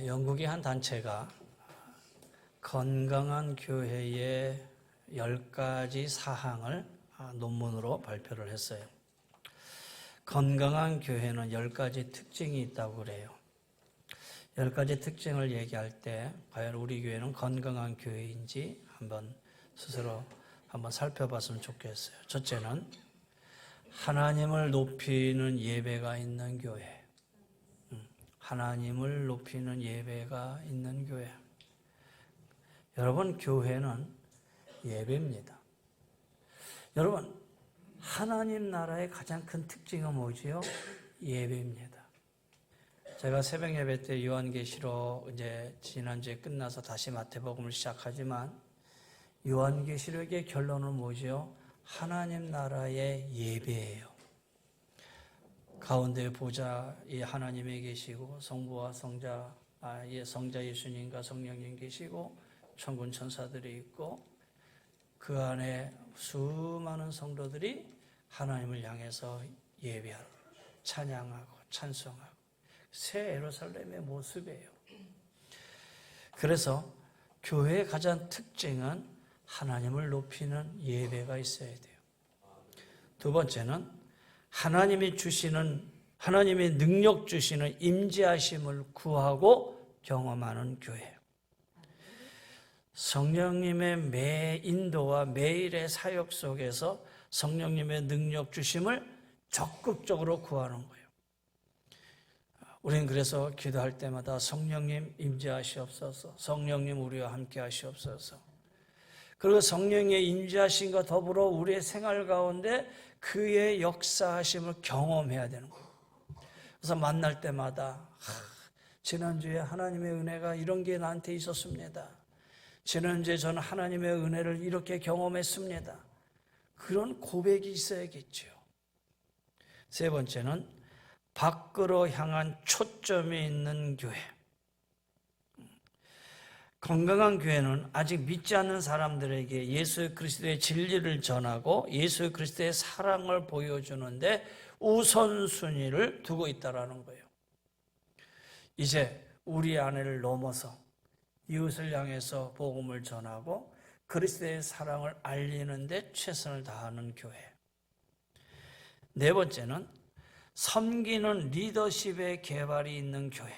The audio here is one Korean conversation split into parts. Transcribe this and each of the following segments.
영국의 한 단체가 건강한 교회의 10가지 사항을 논문으로 발표를 했어요. 건강한 교회는 10가지 특징이 있다고 그래요. 10가지 특징을 얘기할 때 과연 우리 교회는 건강한 교회인지 스스로 한번 살펴봤으면 좋겠어요. 첫째는 하나님을 높이는 예배가 있는 교회. 하나님을 높이는 예배가 있는 교회. 여러분, 교회는 예배입니다. 여러분, 하나님 나라의 가장 큰 특징은 뭐지요? 예배입니다. 제가 새벽 예배 때 요한계시록 지난주에 끝나서 다시 마태복음을 시작하지만 요한계시록의 결론은 뭐지요? 하나님 나라의 예배예요. 가운데 보좌 이 하나님이 계시고 성부와 성자 예수님과 성령님 계시고 천군 천사들이 있고 그 안에 수많은 성도들이 하나님을 향해서 예배하고 찬양하고 찬송하고 새 예루살렘의 모습이에요. 그래서 교회의 가장 특징은 하나님을 높이는 예배가 있어야 돼요. 두 번째는 하나님의 능력 주시는 임재하심을 구하고 경험하는 교회. 성령님의 매 인도와 매일의 사역 속에서 성령님의 능력 주심을 적극적으로 구하는 거예요. 우리는 그래서 기도할 때마다 성령님 임재하시옵소서, 성령님 우리와 함께 하시옵소서. 그리고 성령의 임재하심과 더불어 우리의 생활 가운데 그의 역사하심을 경험해야 되는 거예요. 그래서 만날 때마다 지난주에 하나님의 은혜가 이런 게 나한테 있었습니다. 지난주에 저는 하나님의 은혜를 이렇게 경험했습니다. 그런 고백이 있어야겠죠. 세 번째는 밖으로 향한 초점이 있는 교회. 건강한 교회는 아직 믿지 않는 사람들에게 예수 그리스도의 진리를 전하고 예수 그리스도의 사랑을 보여주는데 우선순위를 두고 있다는 거예요. 이제 우리 안을 넘어서 이웃을 향해서 복음을 전하고 그리스도의 사랑을 알리는 데 최선을 다하는 교회. 네 번째는 섬기는 리더십의 개발이 있는 교회.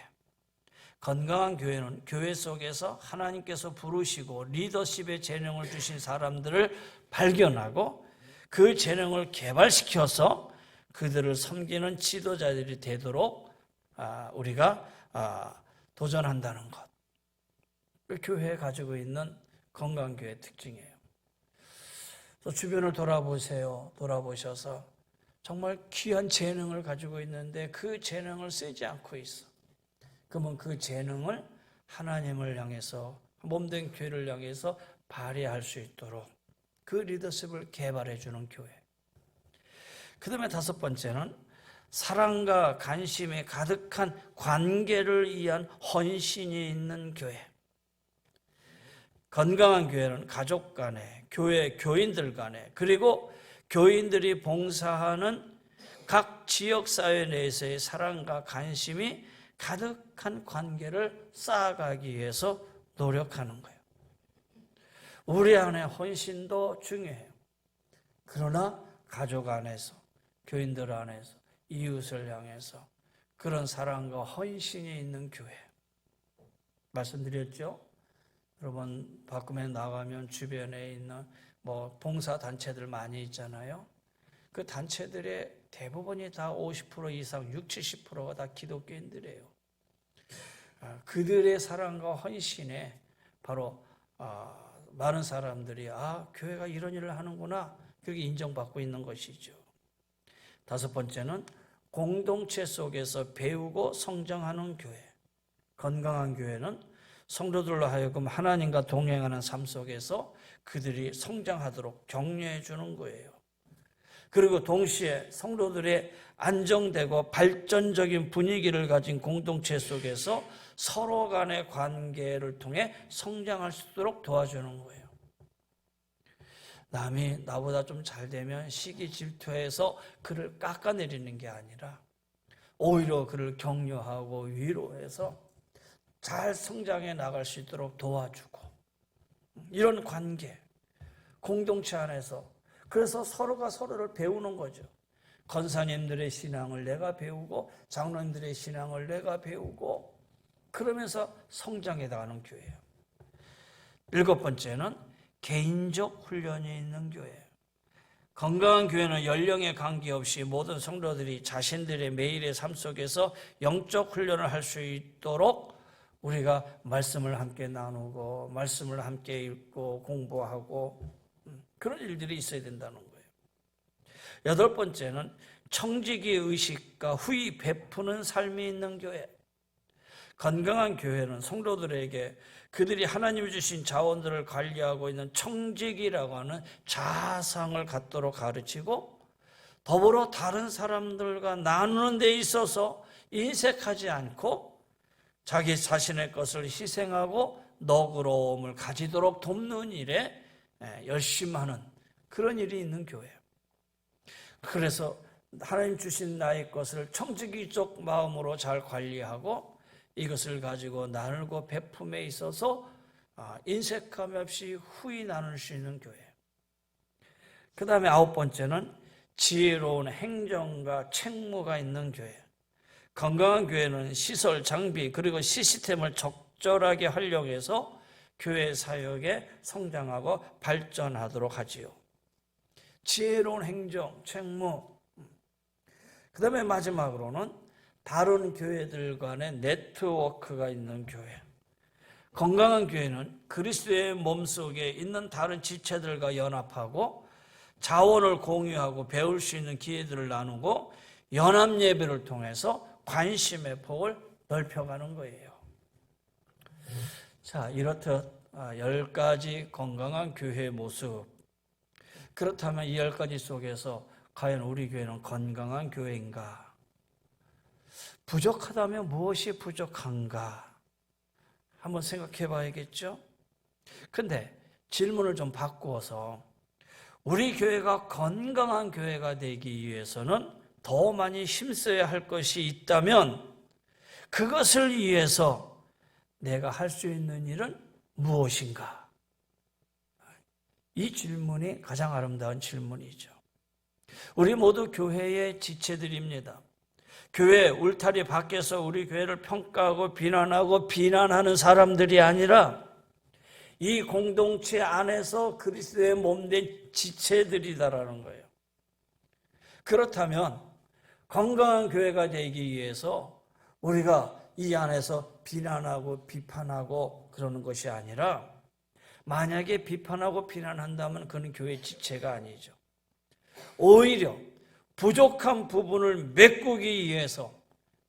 건강한 교회는 교회 속에서 하나님께서 부르시고 리더십의 재능을 주신 사람들을 발견하고 그 재능을 개발시켜서 그들을 섬기는 지도자들이 되도록 우리가 도전한다는 것. 교회에 가지고 있는 건강한 교회의 특징이에요. 주변을 돌아보셔서 정말 귀한 재능을 가지고 있는데 그 재능을 쓰지 않고 있어. 그러면 그 재능을 하나님을 향해서 몸된 교회를 향해서 발휘할 수 있도록 그 리더십을 개발해 주는 교회. 그 다음에 다섯 번째는 사랑과 관심이 가득한 관계를 위한 헌신이 있는 교회. 건강한 교회는 가족 간에, 교인들 간에, 그리고 교인들이 봉사하는 각 지역사회 내에서의 사랑과 관심이 가득한 관계를 쌓아가기 위해서 노력하는 거예요. 우리 안에 헌신도 중요해요. 그러나 가족 안에서, 교인들 안에서, 이웃을 향해서 그런 사랑과 헌신이 있는 교회. 말씀드렸죠? 여러분, 밖에 나가면 주변에 있는 봉사단체들 많이 있잖아요. 그 단체들의 대부분이 다 50% 이상, 60, 70%가 다 기독교인들이에요. 그들의 사랑과 헌신에 바로 많은 사람들이 교회가 이런 일을 하는구나, 그게 인정받고 있는 것이죠. 다섯 번째는 공동체 속에서 배우고 성장하는 교회. 건강한 교회는 성도들로 하여금 하나님과 동행하는 삶 속에서 그들이 성장하도록 격려해 주는 거예요. 그리고 동시에 성도들의 안정되고 발전적인 분위기를 가진 공동체 속에서 서로 간의 관계를 통해 성장할 수 있도록 도와주는 거예요. 남이 나보다 좀 잘 되면 시기 질투해서 그를 깎아내리는 게 아니라 오히려 그를 격려하고 위로해서 잘 성장해 나갈 수 있도록 도와주고, 이런 관계, 공동체 안에서, 그래서 서로가 서로를 배우는 거죠. 권사님들의 신앙을 내가 배우고 장로님들의 신앙을 내가 배우고, 그러면서 성장해 나가는 교회예요. 7번째는 개인적 훈련이 있는 교회예요. 건강한 교회는 연령에 관계없이 모든 성도들이 자신들의 매일의 삶 속에서 영적 훈련을 할 수 있도록 우리가 말씀을 함께 나누고 말씀을 함께 읽고 공부하고 그런 일들이 있어야 된다는 거예요. 8번째는 청지기 의식과 후히 베푸는 삶이 있는 교회. 건강한 교회는 성도들에게 그들이 하나님이 주신 자원들을 관리하고 있는 청지기라고 하는 자상을 갖도록 가르치고, 더불어 다른 사람들과 나누는 데 있어서 인색하지 않고 자기 자신의 것을 희생하고 너그러움을 가지도록 돕는 일에 열심하는 그런 일이 있는 교회예요. 그래서 하나님 주신 나의 것을 청지기적 마음으로 잘 관리하고 이것을 가지고 나누고 베품에 있어서 인색함 없이 후히 나눌 수 있는 교회. 그 다음에 9번째는 지혜로운 행정과 책무가 있는 교회. 건강한 교회는 시설, 장비 그리고 시스템을 적절하게 활용해서 교회 사역에 성장하고 발전하도록 하지요. 지혜로운 행정, 책무. 그 다음에 마지막으로는 다른 교회들 간의 네트워크가 있는 교회. 건강한 교회는 그리스도의 몸속에 있는 다른 지체들과 연합하고 자원을 공유하고 배울 수 있는 기회들을 나누고 연합 예배를 통해서 관심의 폭을 넓혀가는 거예요. 자, 이렇듯 10가지 건강한 교회의 모습. 그렇다면 이 10가지 속에서 과연 우리 교회는 건강한 교회인가? 부족하다면 무엇이 부족한가? 한번 생각해 봐야겠죠? 근데 질문을 좀 바꾸어서 우리 교회가 건강한 교회가 되기 위해서는 더 많이 힘써야 할 것이 있다면 그것을 위해서 내가 할 수 있는 일은 무엇인가? 이 질문이 가장 아름다운 질문이죠. 우리 모두 교회의 지체들입니다. 교회 울타리 밖에서 우리 교회를 평가하고 비난하는 사람들이 아니라 이 공동체 안에서 그리스도의 몸된 지체들이다라는 거예요. 그렇다면 건강한 교회가 되기 위해서 우리가 이 안에서 비난하고 비판하고 그러는 것이 아니라, 만약에 비판하고 비난한다면 그는 교회 지체가 아니죠. 오히려 부족한 부분을 메꾸기 위해서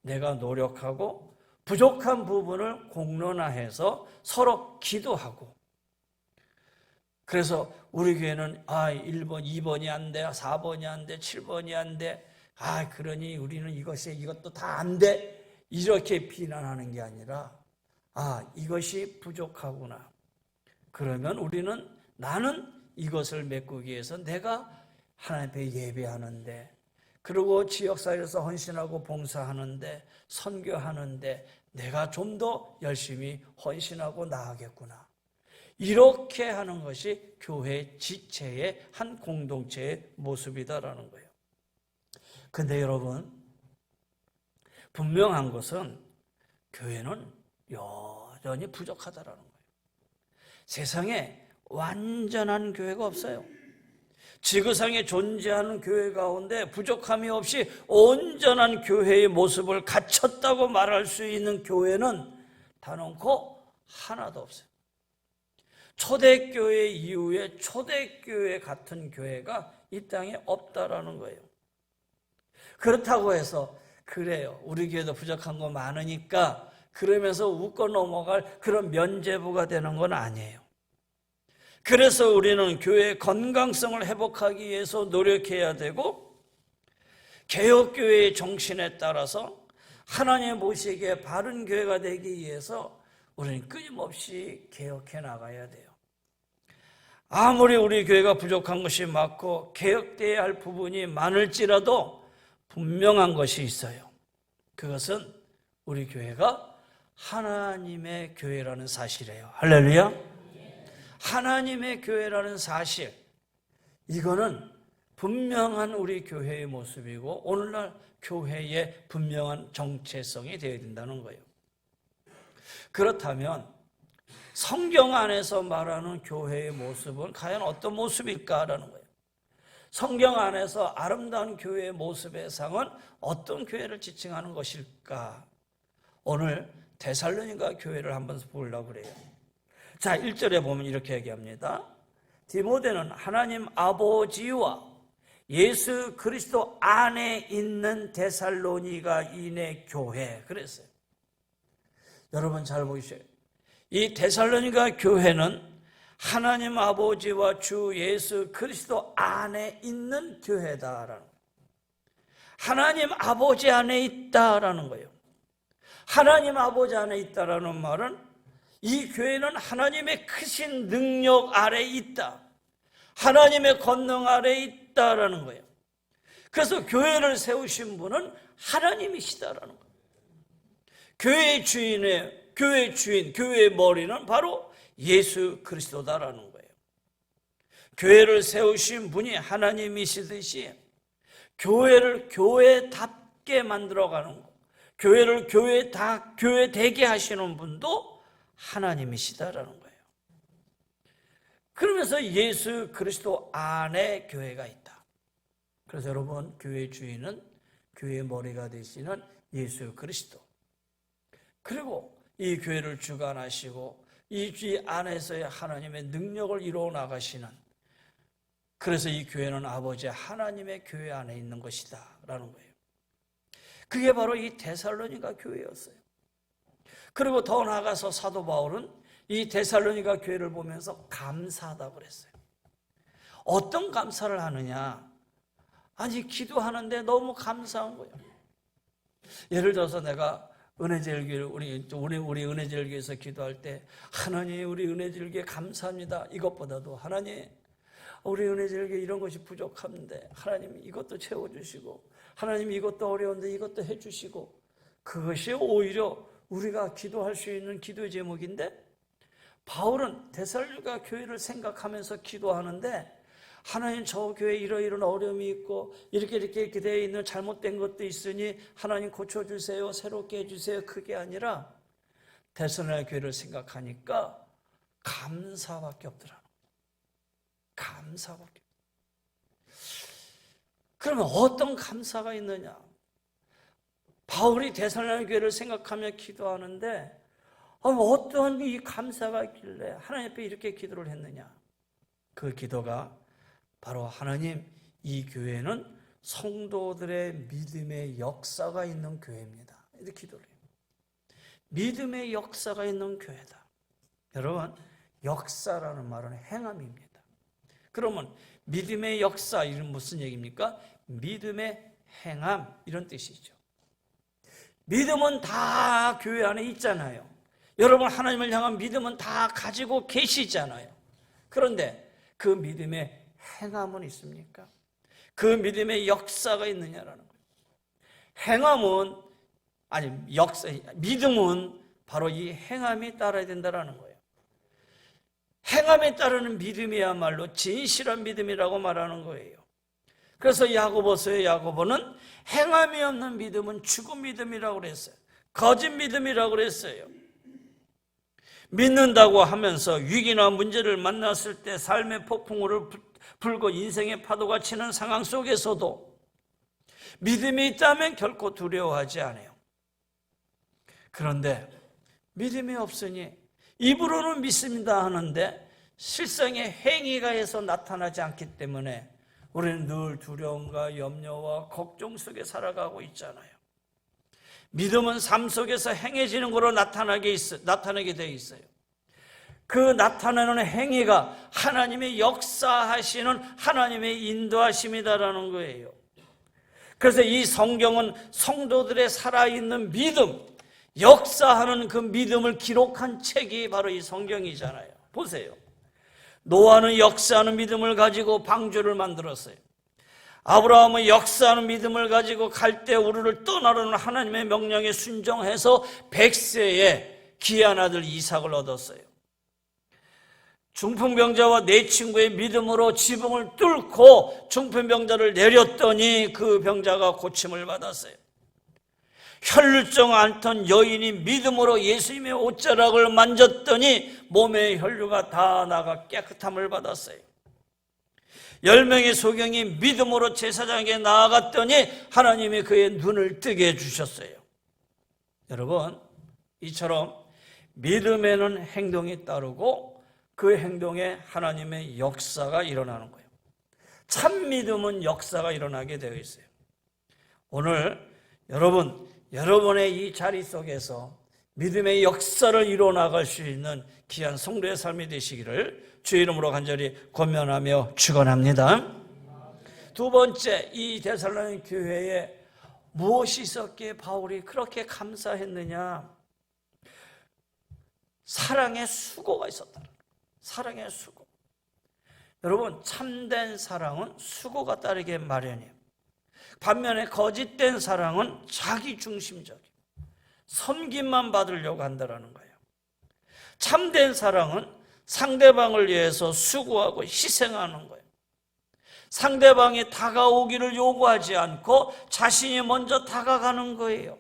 내가 노력하고 부족한 부분을 공론화해서 서로 기도하고, 그래서 우리 교회는 1번, 2번이 안 돼, 4번이 안 돼, 7번이 안 돼, 그러니 우리는 이것도 다 안 돼, 이렇게 비난하는 게 아니라 이것이 부족하구나. 그러면 나는 이것을 메꾸기 위해서 내가 하나님 앞에 예배하는데, 그리고 지역사회에서 헌신하고 봉사하는데, 선교하는데 내가 좀 더 열심히 헌신하고 나아가겠구나. 이렇게 하는 것이 교회 지체의 한 공동체의 모습이다라는 거예요. 근데 여러분, 분명한 것은 교회는 여전히 부족하다라는 거예요. 세상에 완전한 교회가 없어요. 지구상에 존재하는 교회 가운데 부족함이 없이 온전한 교회의 모습을 갖췄다고 말할 수 있는 교회는 단언코 하나도 없어요. 초대교회 이후에 초대교회 같은 교회가 이 땅에 없다라는 거예요. 그렇다고 해서 그래요, 우리 교회도 부족한 거 많으니까 그러면서 웃고 넘어갈 그런 면죄부가 되는 건 아니에요. 그래서 우리는 교회의 건강성을 회복하기 위해서 노력해야 되고, 개혁교회의 정신에 따라서 하나님 보시기에 바른 교회가 되기 위해서 우리는 끊임없이 개혁해 나가야 돼요. 아무리 우리 교회가 부족한 것이 많고 개혁되어야 할 부분이 많을지라도 분명한 것이 있어요. 그것은 우리 교회가 하나님의 교회라는 사실이에요. 할렐루야. 하나님의 교회라는 사실, 이거는 분명한 우리 교회의 모습이고 오늘날 교회의 분명한 정체성이 되어야 된다는 거예요. 그렇다면 성경 안에서 말하는 교회의 모습은 과연 어떤 모습일까라는 거예요. 성경 안에서 아름다운 교회의 모습의 상은 어떤 교회를 지칭하는 것일까? 오늘 데살로니가 교회를 한번 보려고 그래요. 자, 1절에 보면 이렇게 얘기합니다. 디모데는 하나님 아버지와 예수 그리스도 안에 있는 데살로니가인의 교회, 그랬어요. 여러분 잘 보이세요. 이 데살로니가 교회는 하나님 아버지와 주 예수 그리스도 안에 있는 교회다라는 거예요. 하나님 아버지 안에 있다라는 거예요. 하나님 아버지 안에 있다라는 말은 이 교회는 하나님의 크신 능력 아래 있다, 하나님의 권능 아래 있다라는 거예요. 그래서 교회를 세우신 분은 하나님이시다라는 거예요. 교회의 주인, 교회의 머리는 바로 예수 그리스도다라는 거예요. 교회를 세우신 분이 하나님이시듯이 교회를 교회답게 만들어가는 거, 교회를 교회 되게 하시는 분도 하나님이시다라는 거예요. 그러면서 예수 그리스도 안에 교회가 있다. 그래서 여러분, 교회의 주인은 교회의 머리가 되시는 예수 그리스도, 그리고 이 교회를 주관하시고 이 주의 안에서의 하나님의 능력을 이루어 나가시는, 그래서 이 교회는 아버지 하나님의 교회 안에 있는 것이다 라는 거예요. 그게 바로 이 데살로니가 교회였어요. 그리고 더 나아가서 사도 바울은 이 데살로니가 교회를 보면서 감사하다고 그랬어요. 어떤 감사를 하느냐? 아니, 기도하는데 너무 감사한 거예요. 예를 들어서 내가 은혜제일교회, 우리 은혜제일교회에서 기도할 때, 하나님 우리 은혜제일교회 감사합니다, 이것보다도 하나님 우리 은혜제일교회 이런 것이 부족한데 하나님 이것도 채워주시고, 하나님 이것도 어려운데 이것도 해주시고, 그것이 오히려 우리가 기도할 수 있는 기도의 제목인데, 바울은 데살로니가 교회를 생각하면서 기도하는데, 하나님 저 교회에 이런 어려움이 있고 이렇게 되어 있는 잘못된 것도 있으니 하나님 고쳐주세요, 새롭게 해주세요, 그게 아니라 데살로니가 교회를 생각하니까 감사밖에 없더라. 감사밖에. 그러면 어떤 감사가 있느냐? 바울이 데살로니가 교회를 생각하며 기도하는데 어떤 이 감사가 있길래 하나님 앞에 이렇게 기도를 했느냐? 그 기도가 바로 하나님, 이 교회는 성도들의 믿음의 역사가 있는 교회입니다, 이렇게 기도를 해요. 믿음의 역사가 있는 교회다. 여러분, 역사라는 말은 행함입니다. 그러면 믿음의 역사, 이건 무슨 얘기입니까? 믿음의 행함, 이런 뜻이죠. 믿음은 다 교회 안에 있잖아요. 여러분, 하나님을 향한 믿음은 다 가지고 계시잖아요. 그런데 그 믿음의 행함은 있습니까? 그 믿음의 역사가 있느냐라는 거예요. 행함은, 믿음은 바로 이 행함이 따라야 된다는 거예요. 행함에 따르는 믿음이야말로 진실한 믿음이라고 말하는 거예요. 그래서 야고보서의 야고보는 행함이 없는 믿음은 죽은 믿음이라고 그랬어요. 거짓 믿음이라고 그랬어요. 믿는다고 하면서 위기나 문제를 만났을 때 삶의 폭풍우를 불고 인생의 파도가 치는 상황 속에서도 믿음이 있다면 결코 두려워하지 않아요. 그런데 믿음이 없으니 입으로는 믿습니다 하는데 실상의 행위가에서 나타나지 않기 때문에 우리는 늘 두려움과 염려와 걱정 속에 살아가고 있잖아요. 믿음은 삶 속에서 행해지는 것으로 나타나게 되어 있어요. 그 나타나는 행위가 하나님의 역사하시는 하나님의 인도하심이다라는 거예요. 그래서 이 성경은 성도들의 살아있는 믿음, 역사하는 그 믿음을 기록한 책이 바로 이 성경이잖아요. 보세요. 노아는 역사하는 믿음을 가지고 방주를 만들었어요. 아브라함은 역사하는 믿음을 가지고 갈대 우르를 떠나려는 하나님의 명령에 순종해서 100세에 귀한 아들 이삭을 얻었어요. 중풍병자와 네 친구의 믿음으로 지붕을 뚫고 중풍병자를 내렸더니 그 병자가 고침을 받았어요. 혈루증 앓던 여인이 믿음으로 예수님의 옷자락을 만졌더니 몸의 혈류가 다 나가 깨끗함을 받았어요. 10명의 소경이 믿음으로 제사장에게 나아갔더니 하나님이 그의 눈을 뜨게 해주셨어요. 여러분, 이처럼 믿음에는 행동이 따르고 그 행동에 하나님의 역사가 일어나는 거예요. 참 믿음은 역사가 일어나게 되어 있어요. 오늘 여러분의 이 자리 속에서 믿음의 역사를 이뤄나갈 수 있는 귀한 성도의 삶이 되시기를 주의 이름으로 간절히 권면하며 축원합니다. 두 번째, 이 데살로니가 교회에 무엇이 있었기에 바울이 그렇게 감사했느냐? 사랑의 수고가 있었다. 사랑의 수고. 여러분, 참된 사랑은 수고가 따르게 마련이에요. 반면에 거짓된 사랑은 자기중심적이에요. 섬김만 받으려고 한다는 거예요. 참된 사랑은 상대방을 위해서 수고하고 희생하는 거예요. 상대방이 다가오기를 요구하지 않고 자신이 먼저 다가가는 거예요.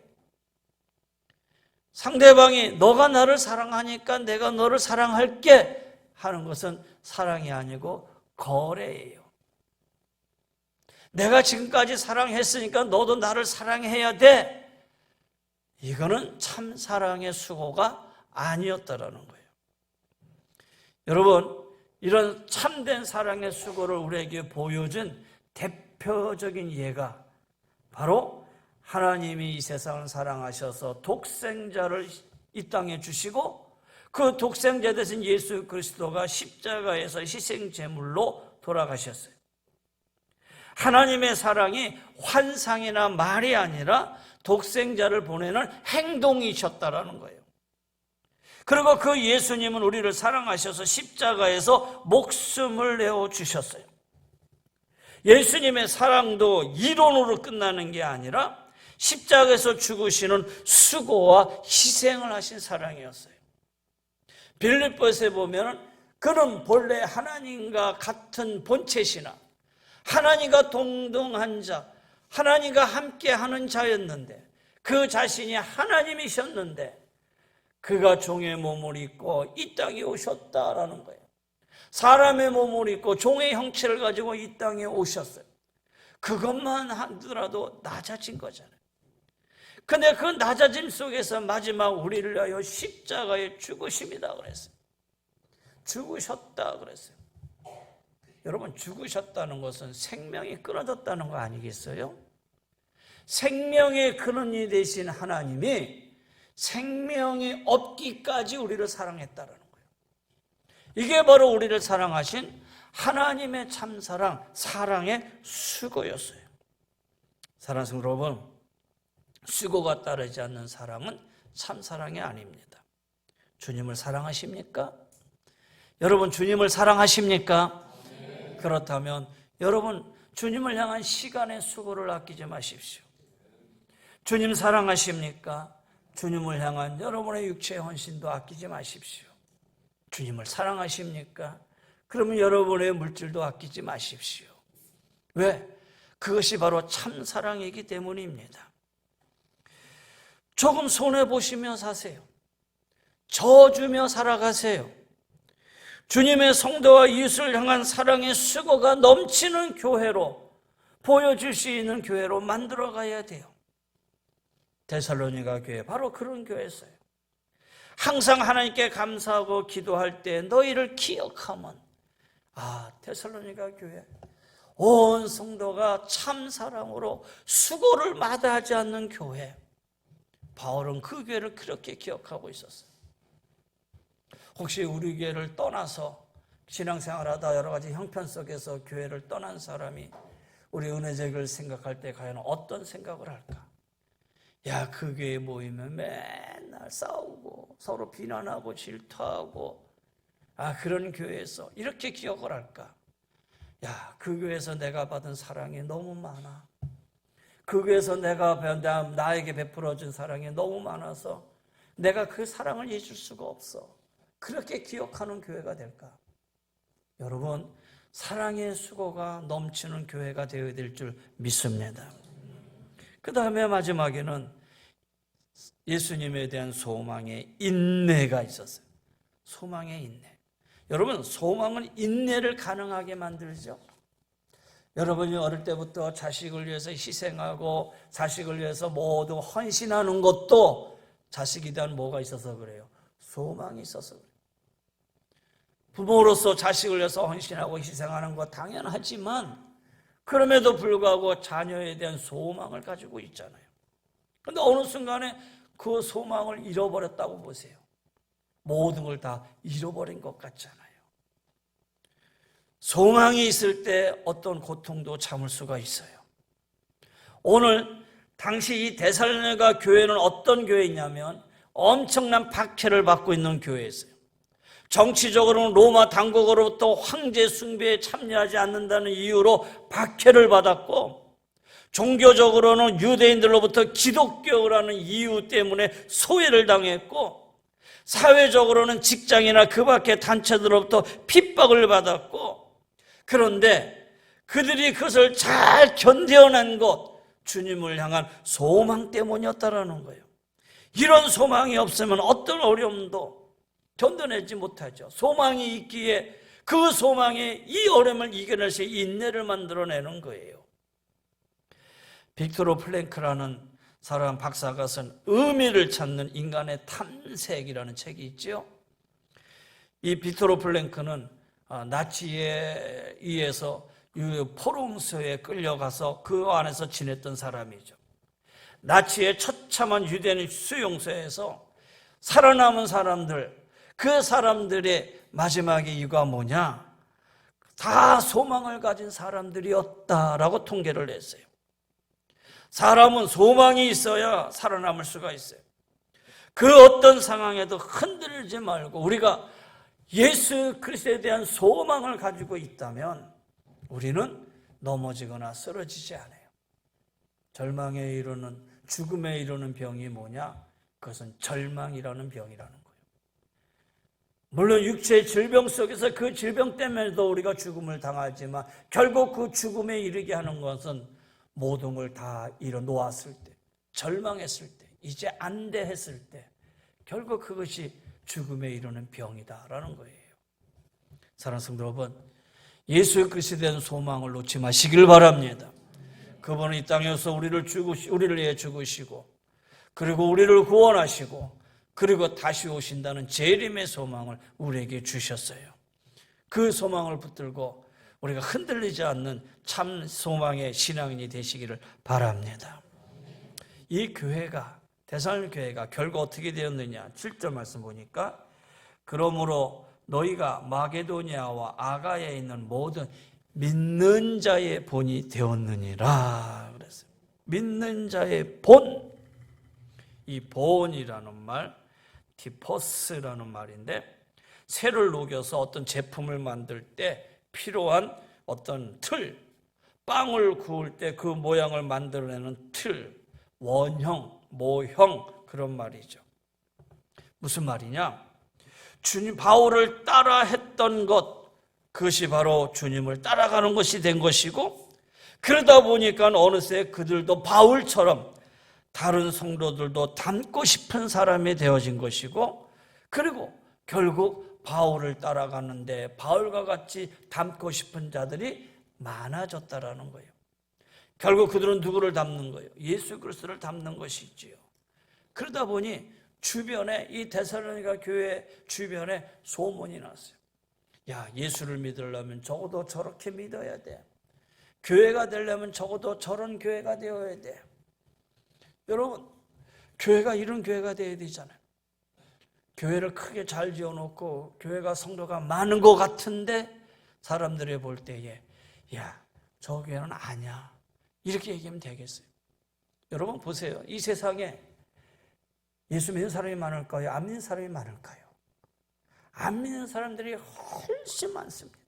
상대방이 너가 나를 사랑하니까 내가 너를 사랑할게 하는 것은 사랑이 아니고 거래예요. 내가 지금까지 사랑했으니까 너도 나를 사랑해야 돼. 이거는 참 사랑의 수고가 아니었다라는 거예요. 여러분, 이런 참된 사랑의 수고를 우리에게 보여준 대표적인 예가 바로 하나님이 이 세상을 사랑하셔서 독생자를 이 땅에 주시고 그 독생자 되신 예수 그리스도가 십자가에서 희생제물로 돌아가셨어요. 하나님의 사랑이 환상이나 말이 아니라 독생자를 보내는 행동이셨다라는 거예요. 그리고 그 예수님은 우리를 사랑하셔서 십자가에서 목숨을 내어주셨어요. 예수님의 사랑도 이론으로 끝나는 게 아니라 십자가에서 죽으시는 수고와 희생을 하신 사랑이었어요. 빌립보서에 보면 그는 본래 하나님과 같은 본체시나 하나님과 동등한 자, 하나님과 함께하는 자였는데 그 자신이 하나님이셨는데 그가 종의 몸을 입고 이 땅에 오셨다라는 거예요. 사람의 몸을 입고 종의 형체를 가지고 이 땅에 오셨어요. 그것만 하더라도 낮아진 거잖아요. 근데 그 낮아짐 속에서 마지막 우리를 위하여 십자가에 죽으십니다 그랬어요. 죽으셨다 그랬어요. 여러분, 죽으셨다는 것은 생명이 끊어졌다는 거 아니겠어요? 생명의 근원이 되신 하나님이 생명이 없기까지 우리를 사랑했다는 거예요. 이게 바로 우리를 사랑하신 하나님의 참사랑, 사랑의 수고였어요. 사랑하는 성도 여러분, 수고가 따르지 않는 사랑은 참사랑이 아닙니다. 주님을 사랑하십니까? 여러분, 주님을 사랑하십니까? 네. 그렇다면 여러분, 주님을 향한 시간의 수고를 아끼지 마십시오. 주님 사랑하십니까? 주님을 향한 여러분의 육체의 헌신도 아끼지 마십시오. 주님을 사랑하십니까? 그러면 여러분의 물질도 아끼지 마십시오. 왜? 그것이 바로 참사랑이기 때문입니다. 조금 손해보시며 사세요. 져주며 살아가세요. 주님의 성도와 이웃을 향한 사랑의 수고가 넘치는 교회로 보여줄 수 있는 교회로 만들어가야 돼요. 데살로니가 교회, 바로 그런 교회였어요. 항상 하나님께 감사하고 기도할 때 너희를 기억하면, 데살로니가 교회, 온 성도가 참 사랑으로 수고를 마다하지 않는 교회. 바울은 그 교회를 그렇게 기억하고 있었어요. 혹시 우리 교회를 떠나서 신앙생활하다 여러 가지 형편 속에서 교회를 떠난 사람이 우리 은혜제를 생각할 때 과연 어떤 생각을 할까? 야, 그 교회에 모이면 맨날 싸우고 서로 비난하고 질투하고 그런 교회에서 이렇게 기억을 할까? 야, 그 교회에서 내가 받은 사랑이 너무 많아. 그 교회에서 나에게 베풀어준 사랑이 너무 많아서 내가 그 사랑을 잊을 수가 없어. 그렇게 기억하는 교회가 될까? 여러분, 사랑의 수고가 넘치는 교회가 되어야 될 줄 믿습니다. 그 다음에 마지막에는 예수님에 대한 소망의 인내가 있었어요. 소망의 인내. 여러분, 소망은 인내를 가능하게 만들죠. 여러분이 어릴 때부터 자식을 위해서 희생하고 자식을 위해서 모두 헌신하는 것도 자식에 대한 뭐가 있어서 그래요? 소망이 있어서 그래요. 부모로서 자식을 위해서 헌신하고 희생하는 거 당연하지만 그럼에도 불구하고 자녀에 대한 소망을 가지고 있잖아요. 그런데 어느 순간에 그 소망을 잃어버렸다고 보세요. 모든 걸 다 잃어버린 것 같잖아요. 소망이 있을 때 어떤 고통도 참을 수가 있어요. 오늘 당시 이 데살로니가 교회는 어떤 교회냐면 엄청난 박해를 받고 있는 교회였어요. 정치적으로는 로마 당국으로부터 황제 숭배에 참여하지 않는다는 이유로 박해를 받았고, 종교적으로는 유대인들로부터 기독교라는 이유 때문에 소외를 당했고, 사회적으로는 직장이나 그 밖의 단체들로부터 핍박을 받았고, 그런데 그들이 그것을 잘 견뎌낸 것, 주님을 향한 소망 때문이었다라는 거예요. 이런 소망이 없으면 어떤 어려움도 견뎌내지 못하죠. 소망이 있기에 그 소망이 이 어려움을 이겨낼 수 있는 인내를 만들어내는 거예요. 빅토르 플랭크라는 사람 박사가 쓴 의미를 찾는 인간의 탐색이라는 책이 있죠. 이 빅토르 플랭크는 나치에 의해서 포롱스에 끌려가서 그 안에서 지냈던 사람이죠. 나치의 처참한 유대인 수용소에서 살아남은 사람들, 그 사람들의 마지막에 이유가 뭐냐? 다 소망을 가진 사람들이었다라고 통계를 냈어요. 사람은 소망이 있어야 살아남을 수가 있어요. 그 어떤 상황에도 흔들리지 말고 우리가 예수 그리스도에 대한 소망을 가지고 있다면 우리는 넘어지거나 쓰러지지 않아요. 절망에 이르는, 죽음에 이르는 병이 뭐냐? 그것은 절망이라는 병이라는 거예요. 물론 육체의 질병 속에서 그 질병 때문에도 우리가 죽음을 당하지만 결국 그 죽음에 이르게 하는 것은 모든 걸 다 이뤄놓았을 때, 절망했을 때, 이제 안 돼 했을 때 결국 그것이 죽음에 이르는 병이다라는 거예요. 사랑하는 성도 여러분, 예수 그리스도에 대한 소망을 놓지 마시길 바랍니다. 그분은 이 땅에서 우리를 위해 죽으시고 그리고 우리를 구원하시고 그리고 다시 오신다는 재림의 소망을 우리에게 주셨어요. 그 소망을 붙들고 우리가 흔들리지 않는 참 소망의 신앙인이 되시기를 바랍니다. 이 교회가, 데살로니가 교회가 결국 어떻게 되었느냐? 7절 말씀 보니까 그러므로 너희가 마게도니아와 아가야에 있는 모든 믿는 자의 본이 되었느니라 그랬어요. 믿는 자의 본. 이 본이라는 말, 티포스라는 말인데 쇠를 녹여서 어떤 제품을 만들 때 필요한 어떤 틀, 빵을 구울 때 그 모양을 만들어내는 틀, 원형, 모형, 그런 말이죠. 무슨 말이냐? 주님 바울을 따라 했던 것, 그것이 바로 주님을 따라가는 것이 된 것이고, 그러다 보니까 어느새 그들도 바울처럼 다른 성도들도 닮고 싶은 사람이 되어진 것이고, 그리고 결국 바울을 따라가는데 바울과 같이 닮고 싶은 자들이 많아졌다라는 거예요. 결국 그들은 누구를 닮는 거예요? 예수 그리스도를 닮는 것이지요. 그러다 보니 주변에, 이 데살로니가 교회 주변에 소문이 났어요. 야, 예수를 믿으려면 적어도 저렇게 믿어야 돼. 교회가 되려면 적어도 저런 교회가 되어야 돼. 여러분, 교회가 이런 교회가 되어야 되잖아요. 교회를 크게 잘 지어놓고 교회가 성도가 많은 것 같은데 사람들이 볼 때에 야, 저 교회는 아니야, 이렇게 얘기하면 되겠어요? 여러분 보세요. 이 세상에 예수 믿는 사람이 많을까요? 안 믿는 사람이 많을까요? 안 믿는 사람들이 훨씬 많습니다.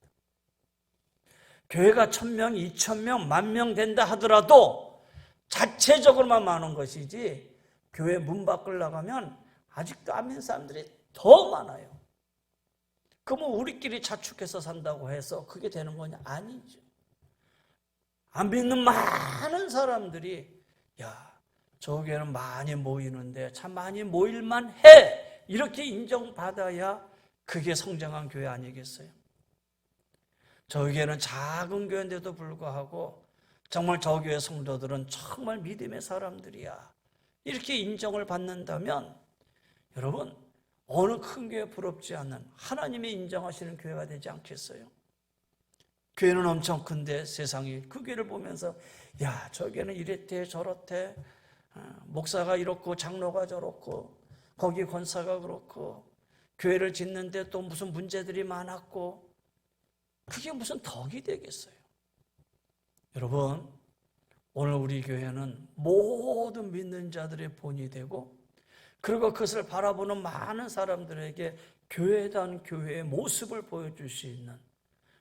교회가 1000명, 2000명, 10,000명 된다 하더라도 자체적으로만 많은 것이지 교회 문 밖을 나가면 아직도 안 믿는 사람들이 더 많아요. 그러면 우리끼리 자축해서 산다고 해서 그게 되는 거냐? 아니죠. 안 믿는 많은 사람들이 야, 저 교회는 많이 모이는데 참 많이 모일만 해, 이렇게 인정받아야 그게 성장한 교회 아니겠어요? 저 교회는 작은 교회인데도 불구하고 정말 저 교회 성도들은 정말 믿음의 사람들이야, 이렇게 인정을 받는다면 여러분, 어느 큰 교회 부럽지 않는 하나님이 인정하시는 교회가 되지 않겠어요? 교회는 엄청 큰데 세상이 그 교회를 보면서 야, 저 교회는 이랬대 저렇대, 목사가 이렇고 장로가 저렇고 거기 권사가 그렇고 교회를 짓는데 또 무슨 문제들이 많았고, 그게 무슨 덕이 되겠어요? 여러분, 오늘 우리 교회는 모든 믿는 자들의 본이 되고, 그리고 그것을 바라보는 많은 사람들에게 교회단 교회의 모습을 보여줄 수 있는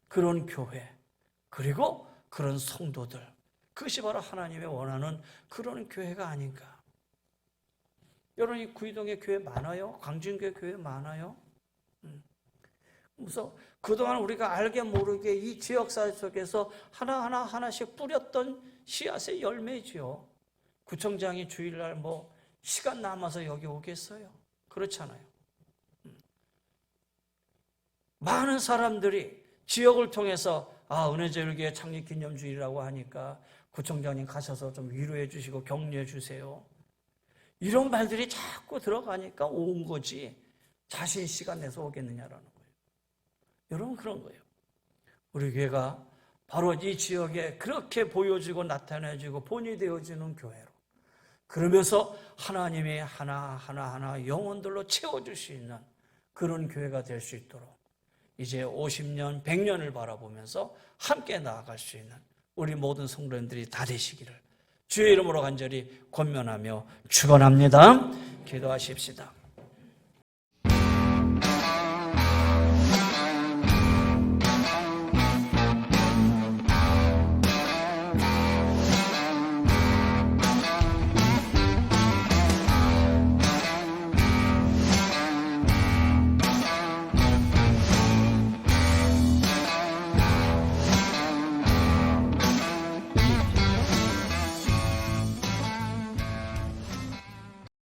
그런 교회, 그리고 그런 성도들, 그것이 바로 하나님의 원하는 그런 교회가 아닌가. 여러분, 이 구이동에 교회 많아요? 광진교회 교회 많아요? 그래서 그동안 우리가 알게 모르게 이 지역사 속에서 하나씩 뿌렸던 씨앗의 열매지요. 구청장이 주일날 시간 남아서 여기 오겠어요? 그렇잖아요. 많은 사람들이 지역을 통해서 은혜제일교회 창립기념주일이라고 하니까 구청장님 가셔서 좀 위로해 주시고 격려해 주세요, 이런 말들이 자꾸 들어가니까 온 거지 자신 시간 내서 오겠느냐라는 거예요. 여러분, 그런 거예요. 우리 교회가 바로 이 지역에 그렇게 보여지고 나타내지고 본이 되어지는 교회로, 그러면서 하나님이 하나하나 영혼들로 채워줄 수 있는 그런 교회가 될 수 있도록 이제 50년, 100년을 바라보면서 함께 나아갈 수 있는 우리 모든 성도님들이 다 되시기를 주의 이름으로 간절히 권면하며 축원합니다. 기도하십시다.